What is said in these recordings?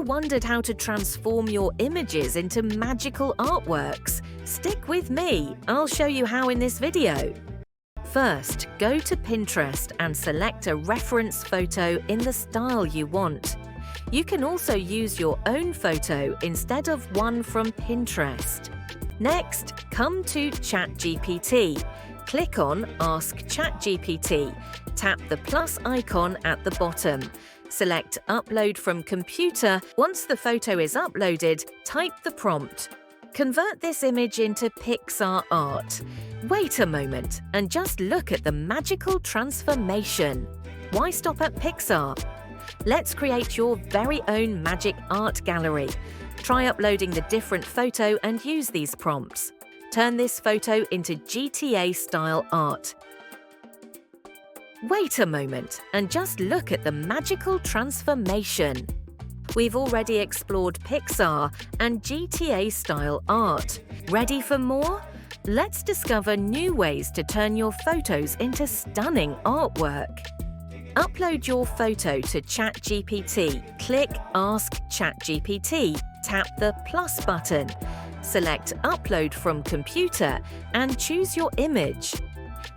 Ever wondered how to transform your images into magical artworks? Stick with me, I'll show you how in this video. First, go to Pinterest and select a reference photo in the style you want. You can also use your own photo instead of one from Pinterest. Next, come to ChatGPT. Click on Ask ChatGPT. Tap the plus icon at the bottom. Select Upload from Computer. Once the photo is uploaded, type the prompt. Convert this image into Pixar art. Wait a moment and just look at the magical transformation. Why stop at Pixar? Let's create your very own magic art gallery. Try uploading the different photo and use these prompts. Turn this photo into GTA-style art. Wait a moment and just look at the magical transformation. We've already explored Pixar and GTA-style art. Ready for more? Let's discover new ways to turn your photos into stunning artwork. Upload your photo to ChatGPT. Click Ask ChatGPT. Tap the plus button. Select Upload from Computer and choose your image.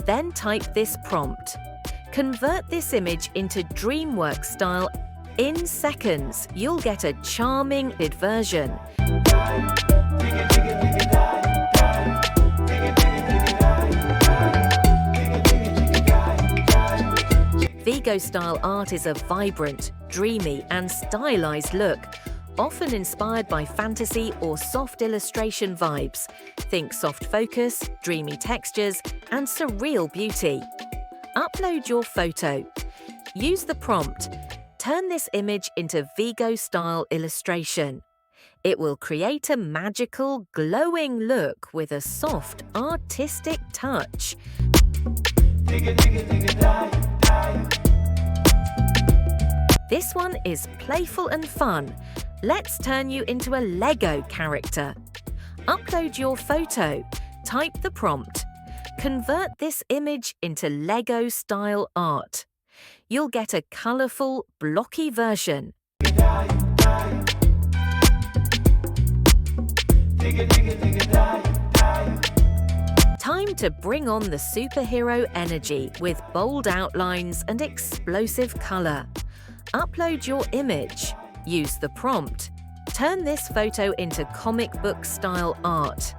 Then type this prompt. Convert this image into DreamWorks style. In seconds, you'll get a charming version. Vego-style art is a vibrant, dreamy and stylized look, often inspired by fantasy or soft illustration vibes. Think soft focus, dreamy textures and surreal beauty. Upload your photo. Use the prompt. Turn this image into Vego-style illustration. It will create a magical, glowing look with a soft, artistic touch. This one is playful and fun. Let's turn you into a Lego character. Upload your photo. Type the prompt. Convert this image into Lego-style art. You'll get a colourful, blocky version. Time to bring on the superhero energy with bold outlines and explosive colour. Upload your image. Use the prompt. Turn this photo into comic book style art.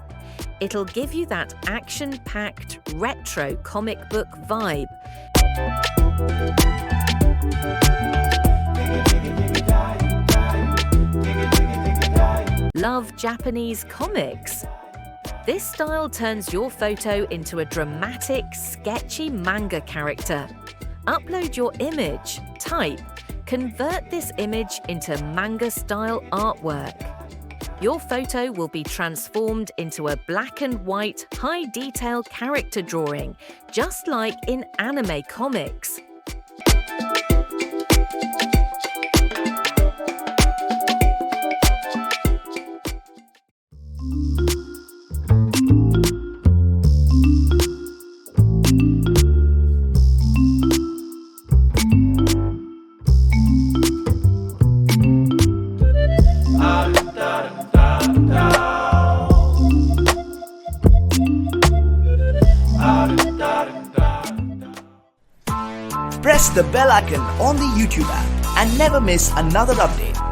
It'll give you that action-packed, retro comic book vibe. Love Japanese comics? This style turns your photo into a dramatic, sketchy manga character. Upload your image. Type. Convert this image into manga-style artwork. Your photo will be transformed into a black and white, high-detail character drawing, just like in anime comics. Press the bell icon on the YouTube app and never miss another update.